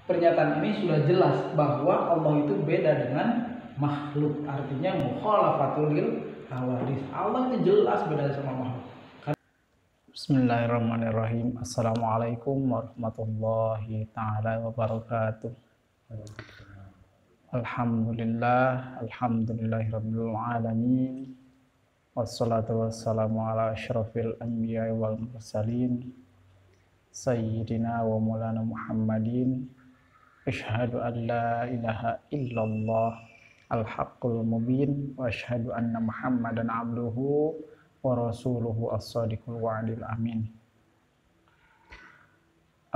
pernyataan ini sudah jelas bahwa Allah itu beda dengan makhluk. Artinya mukhalafatul hawadits. Allah itu jelas beda sama makhluk. Bismillahirrahmanirrahim. Assalamualaikum warahmatullahi taala wabarakatuh. Alhamdulillahirabbil alamin. Wassalatu wassalamu ala asyrafil anbiya'i wal mursalin sayyidina wa maulana Muhammadin. Asyhadu an la ilaha illallah al-haqqul mubin wa asyhadu anna Muhammadan abduhu wa rasuluhu as-sadiqul wa'dil amin.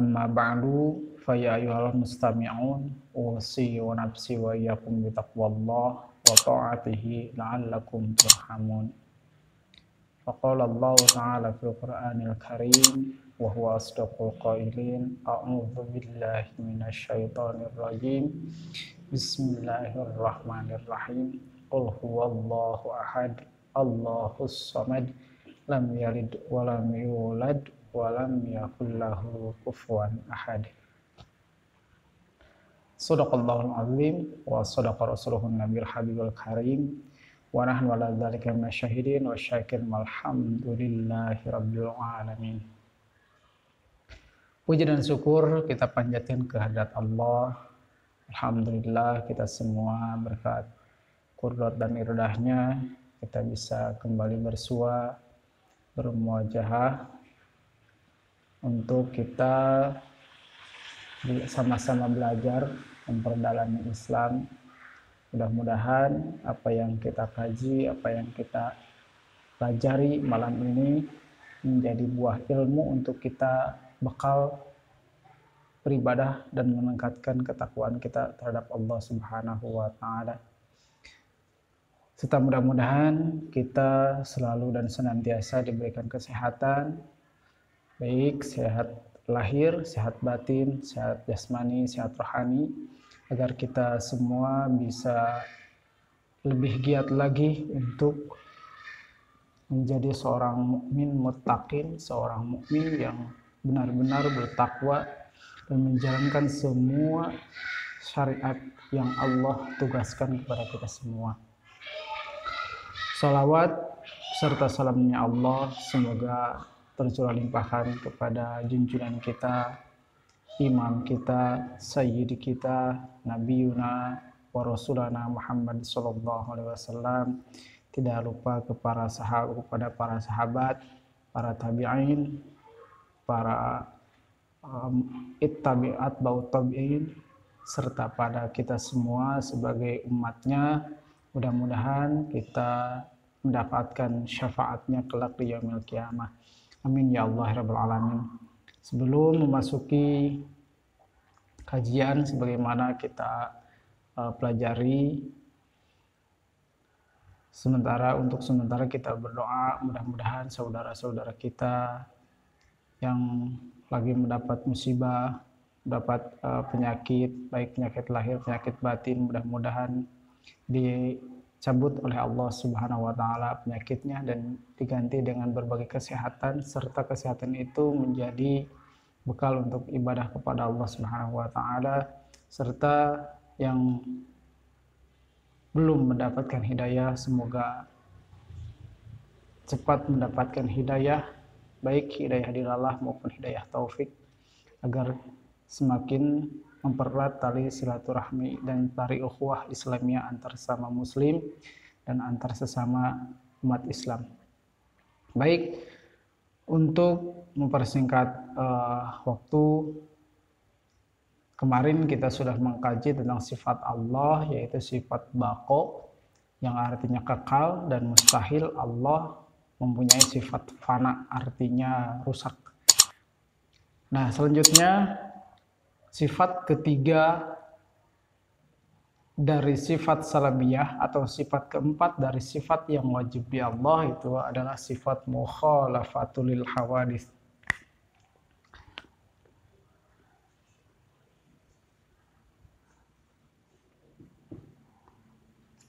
Amma ba'du fa ya ayyuhal mustami'un usi wa nafsi wa iyyakum bi taqwallah wa ta'atihi la'allakum turhamun. Faqala Allah ta'ala fil Qur'anil Karim wa huwa asdaqul qailin. A'udzu billahi minasyaitonir rajim. Bismillahirrahmanirrahim. Qul huwallahu ahad, Allahus samad, lam yalid wa lam yulad wa lam yakul lahu kufuwan ahad. Shadaqallahul azim wa shadaqa rasuluhun nabiyul habibul karim. Wa nahnu ala dzalika minasyahidin wa syakirin walhamdulillahi rabbil alamin. Puji dan syukur kita panjatkan kehadirat Allah. Alhamdulillah kita semua berkat qudrat dan iradahnya kita bisa kembali bersua, bermuajahah untuk kita sama-sama belajar memperdalami Islam. Mudah-mudahan apa yang kita kaji, apa yang kita pelajari malam ini menjadi buah ilmu untuk kita bekal beribadah dan meningkatkan ketakwaan kita terhadap Allah Subhanahu wa taala. Serta mudah-mudahan kita selalu dan senantiasa diberikan kesehatan, baik sehat lahir, sehat batin, sehat jasmani, sehat rohani, agar kita semua bisa lebih giat lagi untuk menjadi seorang mukmin muttaqin, seorang mukmin yang benar-benar bertakwa dan menjalankan semua syariat yang Allah tugaskan kepada kita semua. Salawat serta salamnya Allah semoga tercurah limpahkan kepada junjungan kita, imam kita, sayyidi kita, nabiyuna wa rasulana Muhammad sallallahu alaihi wasallam. Tidak lupa kepada para sahabat, para tabi'in, para ittabi'at ba'ut tabi'in, serta pada kita semua sebagai umatnya. Mudah-mudahan kita mendapatkan syafaatnya kelak di yaumil qiyamah. Amin ya Allah rabbal alamin. Sebelum memasuki kajian sebagaimana kita pelajari, sementara kita berdoa mudah-mudahan saudara-saudara kita yang lagi mendapat musibah, mendapat penyakit, baik penyakit lahir, penyakit batin, mudah-mudahan dicabut oleh Allah Subhanahu wa taala penyakitnya dan diganti dengan berbagai kesehatan, serta kesehatan itu menjadi bekal untuk ibadah kepada Allah Subhanahu wa taala. Serta yang belum mendapatkan hidayah semoga cepat mendapatkan hidayah, baik hidayah dilalah maupun hidayah taufik, agar semakin mempererat tali silaturahmi dan tali ukhuwah Islamiyah antar sesama muslim dan antar sesama umat Islam. Baik, untuk mempersingkat waktu, kemarin kita sudah mengkaji tentang sifat Allah, yaitu sifat baqo yang artinya kekal, dan mustahil Allah mempunyai sifat fana, artinya rusak. Nah, selanjutnya sifat ketiga dari sifat salabiyah atau sifat keempat dari sifat yang wajib di Allah itu adalah sifat mukhalafatul hawadits.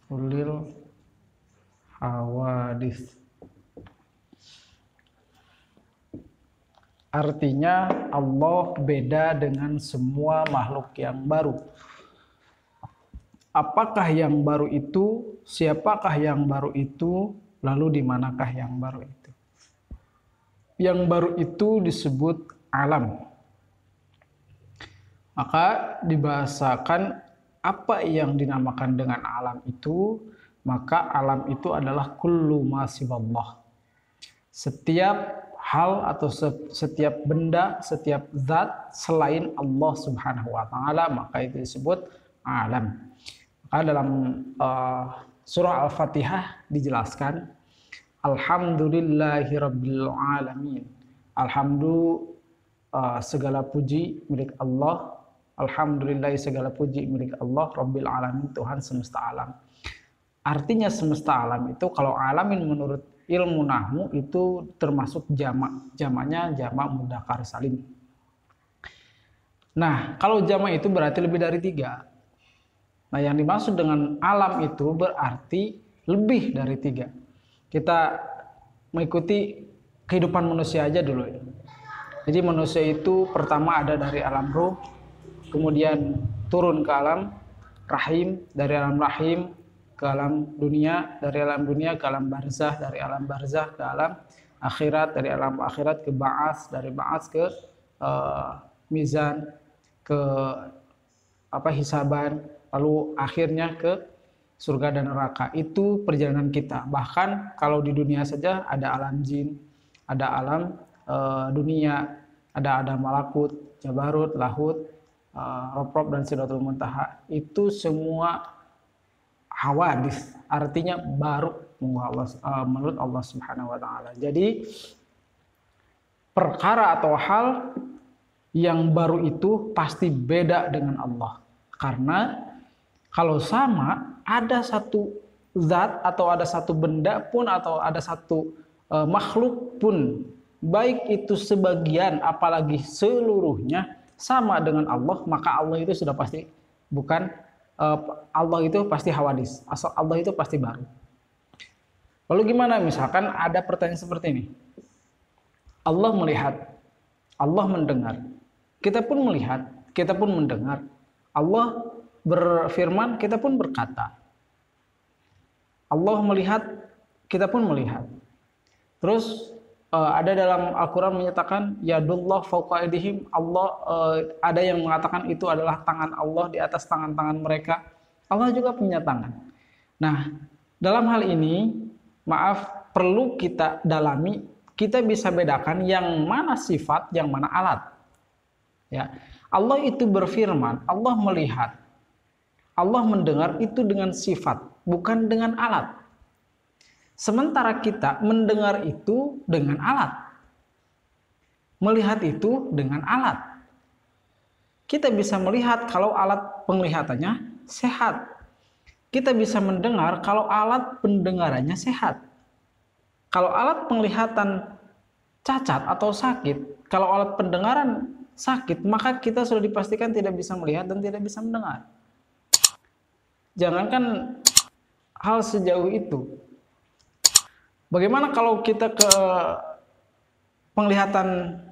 Ulil hawadits. Artinya Allah beda dengan semua makhluk yang baru. Apakah yang baru itu? Siapakah yang baru itu? Lalu di manakah yang baru itu? Yang baru itu disebut alam. Maka dibahasakan apa yang dinamakan dengan alam itu, maka alam itu adalah kullu ma siwallah. Setiap hal atau setiap benda, setiap zat selain Allah Subhanahu wa taala, maka itu disebut alam. Maka dalam surah Al-Fatihah dijelaskan alhamdulillahirabbil alamin. Segala puji milik Allah. Alhamdulillah, segala puji milik Allah, Rabbil alamin, Tuhan semesta alam. Artinya semesta alam itu, kalau alamin menurut ilmu nahwu itu termasuk jamak. Jamaknya jamak mudzakkar salim. Nah, kalau jamak itu berarti lebih dari 3. Nah, yang dimaksud dengan alam itu berarti lebih dari 3. Kita mengikuti kehidupan manusia aja dulu ya. Jadi manusia itu pertama ada dari alam ruh, kemudian turun ke alam rahim, dari alam rahim ke alam dunia, dari alam dunia ke alam barzah, dari alam barzah ke alam akhirat, dari alam akhirat ke ba'ats, dari ba'ats ke mizan, ke hisaban, lalu akhirnya ke surga dan neraka. Itu perjalanan kita. Bahkan kalau di dunia saja ada alam jin, ada alam dunia, ada malakut, jabarut, lahut, rob dan sidratul muntaha. Itu semua hawadis, artinya baru menurut Allah Subhanahu wa taala. Jadi perkara atau hal yang baru itu pasti beda dengan Allah. Karena kalau sama, ada satu zat atau ada satu benda pun atau ada satu makhluk pun, baik itu sebagian apalagi seluruhnya sama dengan Allah, maka Allah itu sudah pasti bukan Allah itu pasti hawadis. Asal Allah itu pasti baru. Lalu gimana misalkan ada pertanyaan seperti ini? Allah melihat, Allah mendengar. Kita pun melihat, kita pun mendengar. Allah berfirman, kita pun berkata. Allah melihat, kita pun melihat. Terus ada dalam Al-Quran menyatakan yadullah fawqa aydihim. Allah ada yang mengatakan itu adalah tangan Allah di atas tangan-tangan mereka. Allah juga punya tangan. Nah, dalam hal ini maaf perlu kita dalami, kita bisa bedakan yang mana sifat, yang mana alat. Ya. Allah itu berfirman, Allah melihat, Allah mendengar itu dengan sifat, bukan dengan alat. Sementara kita mendengar itu dengan alat. Melihat itu dengan alat. Kita bisa melihat kalau alat penglihatannya sehat. Kita bisa mendengar kalau alat pendengarannya sehat. Kalau alat penglihatan cacat atau sakit, kalau alat pendengaran sakit, maka kita sudah dipastikan tidak bisa melihat dan tidak bisa mendengar. Jangankan hal sejauh itu. Bagaimana kalau kita ke penglihatan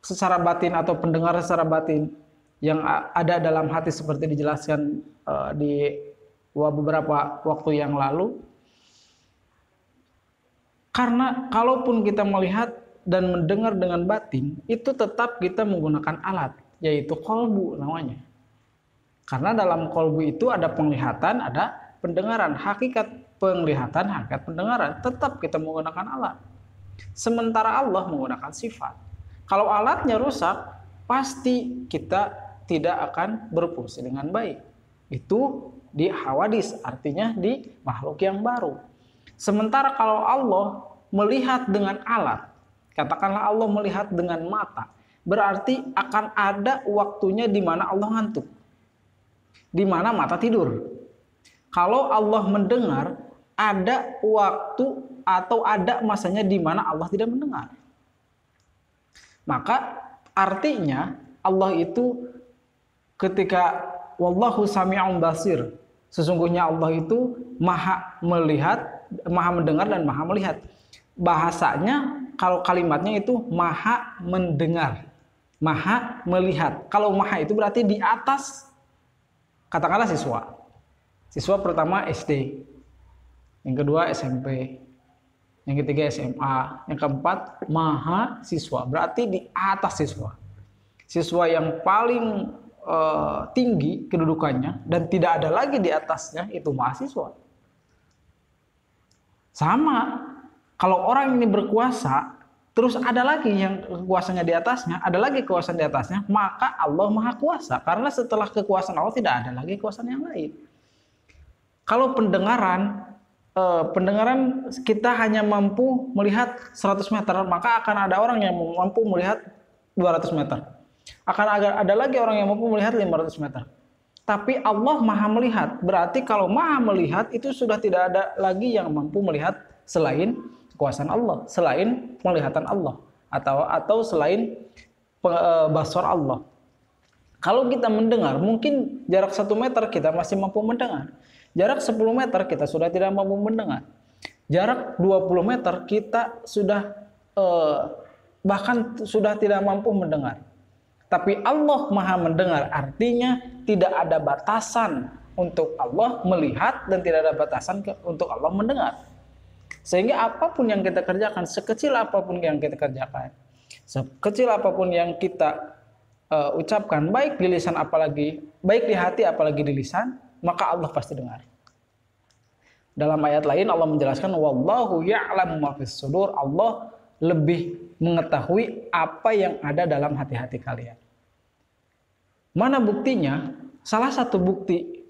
secara batin atau pendengar secara batin yang ada dalam hati seperti dijelaskan di beberapa waktu yang lalu? Karena kalaupun kita melihat dan mendengar dengan batin, itu tetap kita menggunakan alat, yaitu kolbu namanya. Karena dalam kolbu itu ada penglihatan, ada pendengaran. Hakikat penglihatan, hakikat pendengaran, tetap kita menggunakan alat. Sementara Allah menggunakan sifat. Kalau alatnya rusak, pasti kita tidak akan berfungsi dengan baik. Itu di hawadis, artinya di makhluk yang baru. Sementara kalau Allah melihat dengan alat, katakanlah Allah melihat dengan mata, berarti akan ada waktunya di mana Allah ngantuk, di mana mata tidur. Kalau Allah mendengar, ada waktu atau ada masanya di mana Allah tidak mendengar. Maka artinya Allah itu ketika wallahu sami'un basir, sesungguhnya Allah itu maha melihat, maha mendengar dan maha melihat. Bahasanya kalau kalimatnya itu maha mendengar, maha melihat. Kalau maha itu berarti di atas, katakanlah siswa. Siswa pertama SD, yang kedua SMP, yang ketiga SMA, yang keempat mahasiswa, berarti di atas siswa. Siswa yang paling tinggi kedudukannya dan tidak ada lagi di atasnya itu mahasiswa. Sama, kalau orang ini berkuasa, terus ada lagi yang kekuasaannya di atasnya, ada lagi kekuasaan di atasnya, maka Allah Maha Kuasa. Karena setelah kekuasaan Allah tidak ada lagi kekuasaan yang lain. Kalau pendengaran kita hanya mampu melihat 100 meter, maka akan ada orang yang mampu melihat 200 meter. Akan ada lagi orang yang mampu melihat 500 meter. Tapi Allah Maha Melihat. Berarti kalau Maha Melihat itu sudah tidak ada lagi yang mampu melihat selain kekuasaan Allah, selain penglihatan Allah, atau selain basar Allah. Kalau kita mendengar, mungkin jarak 1 meter kita masih mampu mendengar. Jarak 10 meter kita sudah tidak mampu mendengar. Jarak 20 meter kita sudah bahkan sudah tidak mampu mendengar. Tapi Allah Maha Mendengar, artinya tidak ada batasan untuk Allah melihat dan tidak ada batasan untuk Allah mendengar. Sehingga apapun yang kita kerjakan, sekecil apapun yang kita kerjakan, sekecil apapun yang kita ucapkan, baik di lisan apalagi, baik di hati apalagi di lisan, maka Allah pasti dengar. Dalam ayat lain Allah menjelaskan, wallahu ya'lamu ma fis sudur, Allah lebih mengetahui apa yang ada dalam hati-hati kalian. Mana buktinya? Salah satu bukti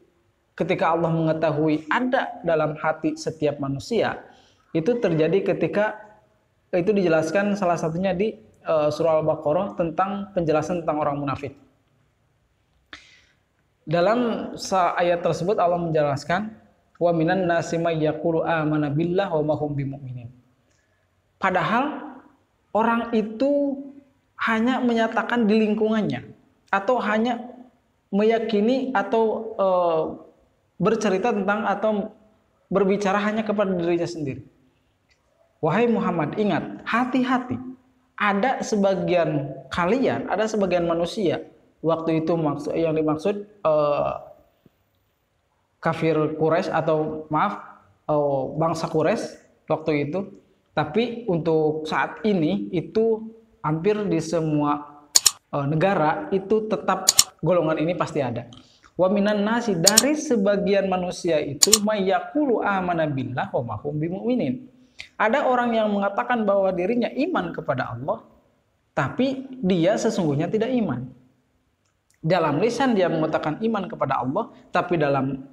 ketika Allah mengetahui ada dalam hati setiap manusia, itu terjadi ketika itu dijelaskan salah satunya di surah Al-Baqarah tentang penjelasan tentang orang munafik. Dalam ayat tersebut Allah menjelaskan, wa minan nasi may yaqulu amana billah wa ma hum bimumin. Padahal orang itu hanya menyatakan di lingkungannya, atau hanya meyakini atau bercerita tentang atau berbicara hanya kepada dirinya sendiri. Wahai Muhammad, ingat, hati-hati. Ada sebagian kalian, ada sebagian manusia, waktu itu yang dimaksud kafir Quraisy atau maaf bangsa Quraisy waktu itu. Tapi untuk saat ini itu hampir di semua negara itu tetap golongan ini pasti ada. Wa minan nasi, dari sebagian manusia itu may yaqulu amana billah wa ma hum bimumin. Ada orang yang mengatakan bahwa dirinya iman kepada Allah, tapi dia sesungguhnya tidak iman. Dalam lisan dia mengatakan iman kepada Allah, tapi dalam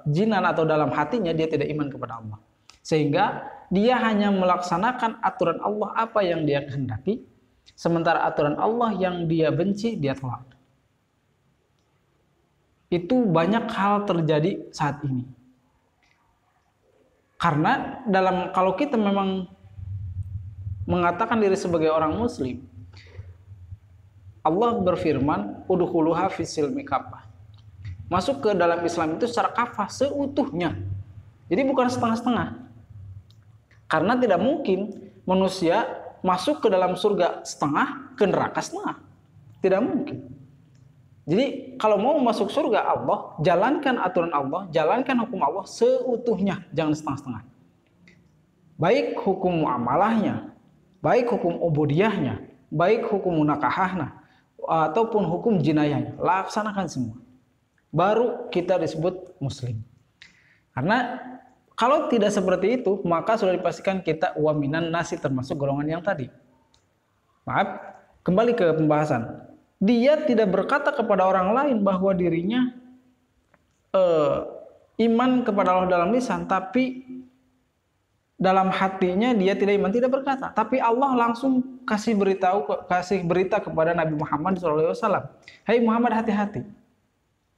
jinan atau dalam hatinya dia tidak iman kepada Allah. Sehingga dia hanya melaksanakan aturan Allah apa yang dia kehendaki, sementara aturan Allah yang dia benci dia tolak. Itu banyak hal terjadi saat ini. Karena kalau kita memang mengatakan diri sebagai orang muslim, Allah berfirman, udkhuluha fis-silmi kaffah. Masuk ke dalam Islam itu secara kafah, seutuhnya. Jadi bukan setengah-setengah. Karena tidak mungkin manusia masuk ke dalam surga setengah, ke neraka setengah. Tidak mungkin. Jadi kalau mau masuk surga Allah, jalankan aturan Allah, jalankan hukum Allah seutuhnya, jangan setengah-setengah. Baik hukum muamalahnya, baik hukum ubudiyahnya, baik hukum munakahahnya, ataupun hukum jinayahnya, laksanakan semua. Baru kita disebut muslim. Karena kalau tidak seperti itu, maka sudah dipastikan kita waminan nasi, termasuk golongan yang tadi. Maaf, kembali ke pembahasan. Dia tidak berkata kepada orang lain bahwa dirinya iman kepada Allah dalam lisan, tapi dalam hatinya dia tidak iman, tidak berkata. Tapi Allah langsung kasih berita kepada Nabi Muhammad SAW. Hai Muhammad, hati-hati.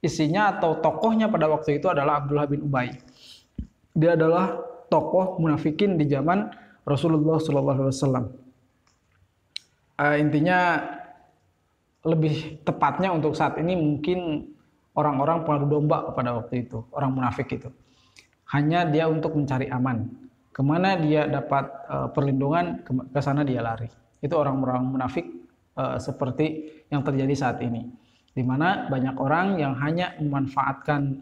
Isinya atau tokohnya pada waktu itu adalah Abdullah bin Ubay. Dia adalah tokoh munafikin di zaman Rasulullah SAW. Intinya lebih tepatnya untuk saat ini mungkin orang-orang pengadu domba pada waktu itu, orang munafik itu. Hanya dia untuk mencari aman. Kemana dia dapat perlindungan, ke sana dia lari. Itu orang-orang munafik seperti yang terjadi saat ini, di mana banyak orang yang hanya memanfaatkan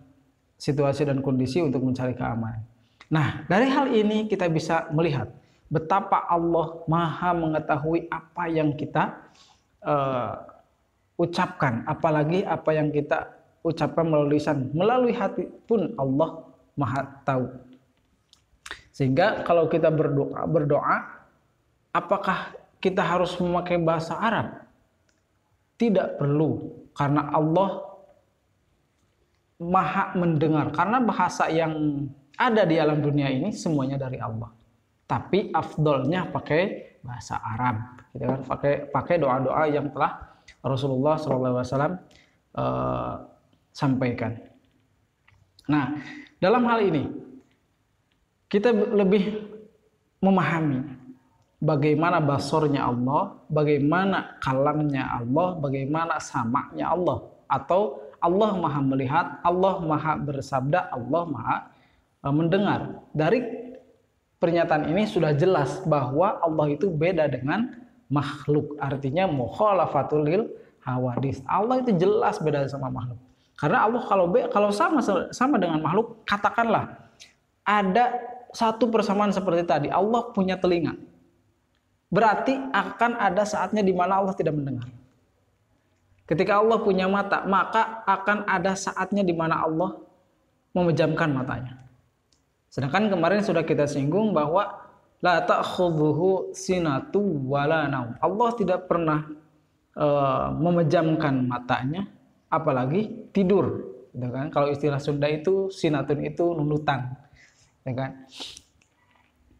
situasi dan kondisi untuk mencari keamanan. Nah, dari hal ini kita bisa melihat betapa Allah Maha mengetahui apa yang kita ucapkan, apalagi apa yang kita ucapkan melalui lisan, melalui hati pun Allah Maha tahu. Sehingga kalau kita berdoa, apakah kita harus memakai bahasa Arab? Tidak perlu, karena Allah Maha mendengar. Karena bahasa yang ada di alam dunia ini semuanya dari Allah. Tapi afdolnya pakai bahasa Arab, gitu kan? Pakai doa-doa yang telah Rasulullah SAW sampaikan. Nah, dalam hal ini kita lebih memahami bagaimana basornya Allah, bagaimana kalamnya Allah, bagaimana samaknya Allah. Atau Allah Maha melihat, Allah Maha bersabda, Allah Maha mendengar. Dari pernyataan ini sudah jelas bahwa Allah itu beda dengan makhluk. Artinya mukhalafatul lil hawadis. Allah itu jelas beda sama makhluk. Karena Allah kalau sama dengan makhluk, katakanlah ada satu persamaan seperti tadi, Allah punya telinga. Berarti akan ada saatnya di mana Allah tidak mendengar. Ketika Allah punya mata, maka akan ada saatnya di mana Allah memejamkan matanya. Sedangkan kemarin sudah kita singgung bahwa la ta'khudhuhu sinatu wala naum. Allah tidak pernah memejamkan matanya, apalagi tidur. Gitu kan? Kalau istilah Sunda itu sinatun itu nunutan. Ya kan?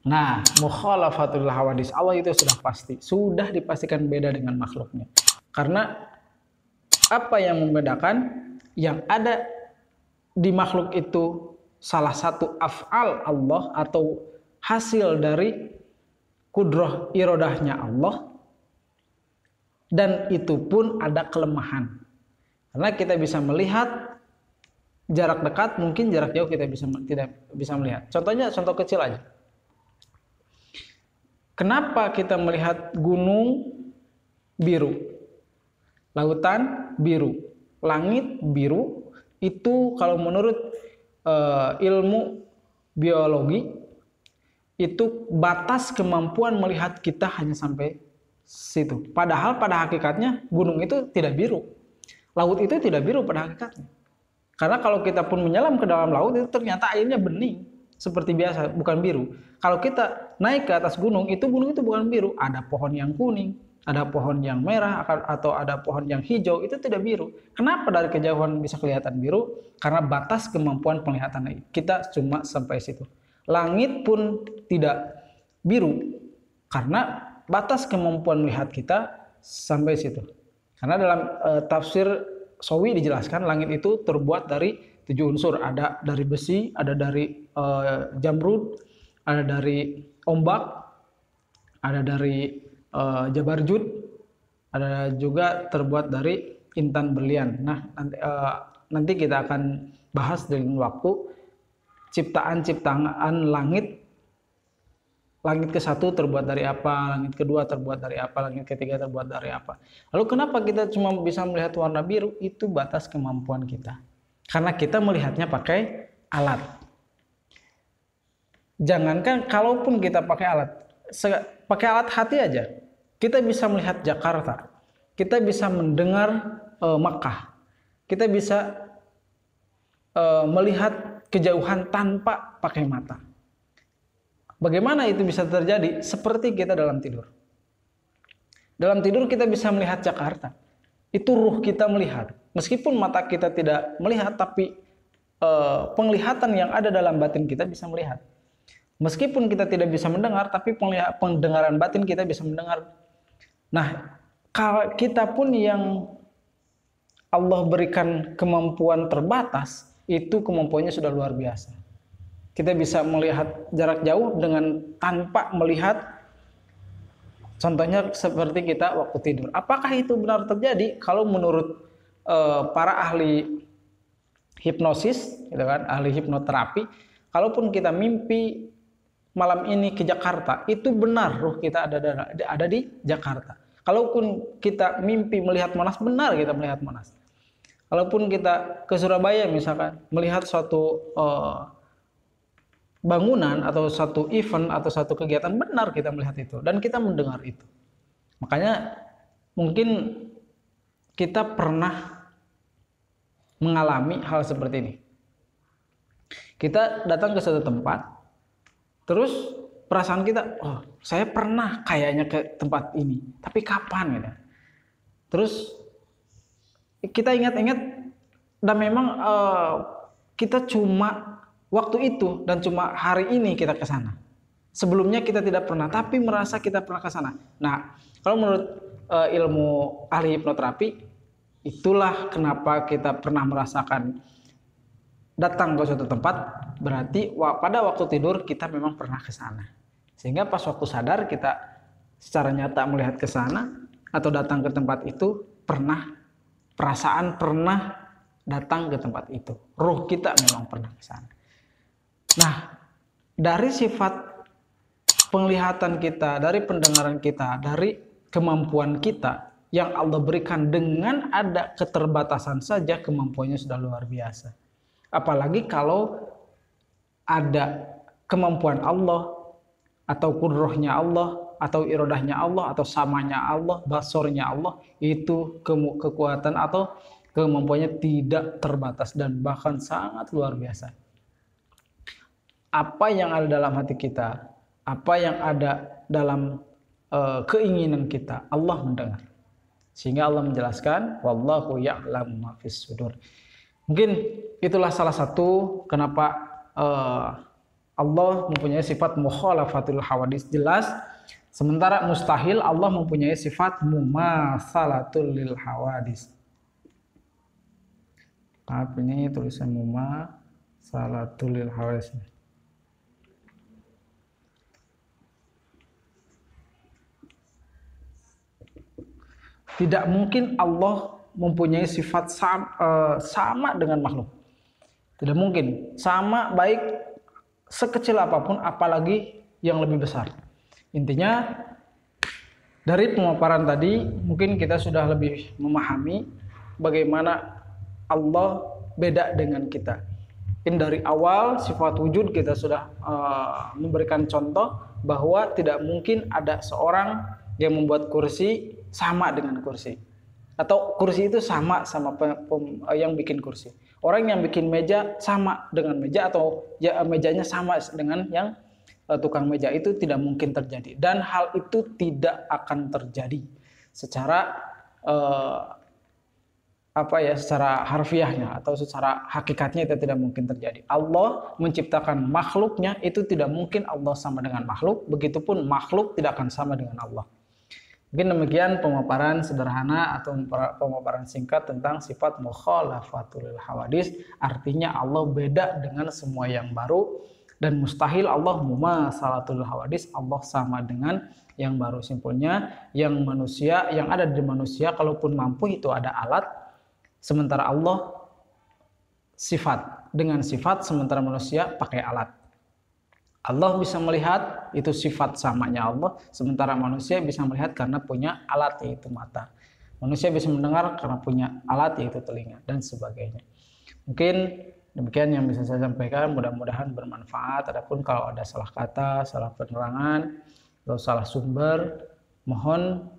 Nah, mukhalafatul hawadis, Allah itu sudah dipastikan beda dengan makhluknya. Karena apa yang membedakan? Yang ada di makhluk itu salah satu af'al Allah atau hasil dari kudrah irodahnya Allah, dan itu pun ada kelemahan. Karena kita bisa melihat jarak dekat, mungkin jarak jauh kita tidak bisa melihat. Contohnya, contoh kecil aja. Kenapa kita melihat gunung biru, lautan biru, langit biru? Itu kalau menurut ilmu biologi, itu batas kemampuan melihat kita hanya sampai situ. Padahal pada hakikatnya gunung itu tidak biru, laut itu tidak biru pada hakikatnya. Karena kalau kita pun menyelam ke dalam laut, itu ternyata airnya bening seperti biasa, bukan biru. Kalau kita naik ke atas gunung itu bukan biru, ada pohon yang kuning, ada pohon yang merah, atau ada pohon yang hijau, itu tidak biru. Kenapa dari kejauhan bisa kelihatan biru? Karena batas kemampuan penglihatan kita cuma sampai situ. Langit pun tidak biru, karena batas kemampuan melihat kita sampai situ. Karena dalam tafsir Sawi dijelaskan langit itu terbuat dari 7 unsur. Ada dari besi, ada dari jamrud, ada dari ombak, ada dari jabarjud, ada juga terbuat dari intan berlian. Nah, nanti kita akan bahas dengan waktu ciptaan langit. Langit ke-1 terbuat dari apa, langit kedua terbuat dari apa, langit ketiga terbuat dari apa. Lalu kenapa kita cuma bisa melihat warna biru? Itu batas kemampuan kita. Karena kita melihatnya pakai alat. Jangankan kalaupun kita pakai alat hati aja, kita bisa melihat Jakarta, kita bisa mendengar Makkah, kita bisa melihat kejauhan tanpa pakai mata. Bagaimana itu bisa terjadi? Seperti kita dalam tidur. Dalam tidur kita bisa melihat Jakarta. Itu ruh kita melihat. Meskipun mata kita tidak melihat, tapi penglihatan yang ada dalam batin kita bisa melihat. Meskipun kita tidak bisa mendengar, tapi pendengaran batin kita bisa mendengar. Nah, kita pun yang Allah berikan kemampuan terbatas, itu kemampuannya sudah luar biasa. Kita bisa melihat jarak jauh dengan tanpa melihat. Contohnya seperti kita waktu tidur. Apakah itu benar terjadi? Kalau menurut para ahli hipnosis, gitu kan, ahli hipnoterapi, kalaupun kita mimpi malam ini ke Jakarta, itu benar ruh kita ada di Jakarta. Kalaupun kita mimpi melihat Monas, benar kita melihat Monas. Kalaupun kita ke Surabaya misalkan, melihat suatu bangunan atau satu event atau satu kegiatan, benar kita melihat itu dan kita mendengar itu. Makanya mungkin kita pernah mengalami hal seperti ini. Kita datang ke suatu tempat, terus perasaan kita, oh saya pernah kayaknya ke tempat ini, tapi kapan gitu. Terus kita ingat-ingat dan memang kita cuma waktu itu dan cuma hari ini kita ke sana. Sebelumnya kita tidak pernah, tapi merasa kita pernah ke sana. Nah, kalau menurut ilmu ahli hipnoterapi, itulah kenapa kita pernah merasakan datang ke suatu tempat, berarti pada waktu tidur kita memang pernah ke sana. Sehingga pas waktu sadar kita secara nyata melihat ke sana atau datang ke tempat itu, perasaan pernah datang ke tempat itu. Ruh kita memang pernah ke sana. Nah, dari sifat penglihatan kita, dari pendengaran kita, dari kemampuan kita yang Allah berikan, dengan ada keterbatasan saja kemampuannya sudah luar biasa. Apalagi kalau ada kemampuan Allah atau kudrohnya Allah atau irodahnya Allah atau samanya Allah, basornya Allah, itu kekuatan atau kemampuannya tidak terbatas dan bahkan sangat luar biasa. Apa yang ada dalam hati kita, apa yang ada dalam keinginan kita, Allah mendengar. Sehingga Allah menjelaskan, wallahu ya'lamu ma fis sudur. Mungkin itulah salah satu kenapa Allah mempunyai sifat mukhalafatul hawadis, jelas. Sementara mustahil Allah mempunyai sifat mumatsalatul lil hawadis. Maaf, ini tulisan mumatsalatul lil hawadis. Tidak mungkin Allah mempunyai sifat sama dengan makhluk. Tidak mungkin. Sama baik sekecil apapun, apalagi yang lebih besar. Intinya, dari pemaparan tadi, mungkin kita sudah lebih memahami bagaimana Allah beda dengan kita. Mungkin dari awal sifat wujud kita sudah memberikan contoh bahwa tidak mungkin ada seorang yang membuat kursi sama dengan kursi, atau kursi itu sama yang bikin kursi. Orang yang bikin meja sama dengan meja, atau ya, mejanya sama dengan yang tukang meja, itu tidak mungkin terjadi, dan hal itu tidak akan terjadi secara secara harfiahnya atau secara hakikatnya itu tidak mungkin terjadi. Allah menciptakan makhluknya, itu tidak mungkin Allah sama dengan makhluk, begitupun makhluk tidak akan sama dengan Allah. Mungkin demikian pemaparan sederhana atau pemaparan singkat tentang sifat mukhalafatul hawadis. Artinya Allah beda dengan semua yang baru, dan mustahil Allah mumatsalatul hawadis, Allah sama dengan yang baru. Simpulnya, yang manusia, yang ada di manusia, kalaupun mampu itu ada alat, sementara Allah sifat dengan sifat, sementara manusia pakai alat. Allah bisa melihat, itu sifat samanya Allah, sementara manusia bisa melihat karena punya alat, yaitu mata. Manusia bisa mendengar karena punya alat, yaitu telinga, dan sebagainya. Mungkin demikian yang bisa saya sampaikan, mudah-mudahan bermanfaat. Adapun kalau ada salah kata, salah penerangan, atau salah sumber, mohon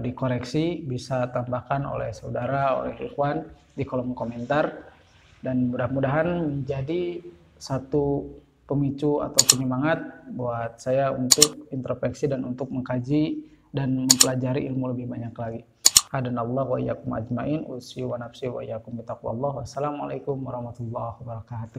dikoreksi, bisa tambahkan oleh saudara, oleh ikhwan di kolom komentar, dan mudah-mudahan menjadi satu pemicu atau penyemangat buat saya untuk introspeksi dan untuk mengkaji dan mempelajari ilmu lebih banyak lagi. Hadanallahu wa iyyakum ajmain, usi wa nafsi wa iyyakum bitaqwallah. Wassalamualaikum warahmatullahi wabarakatuh.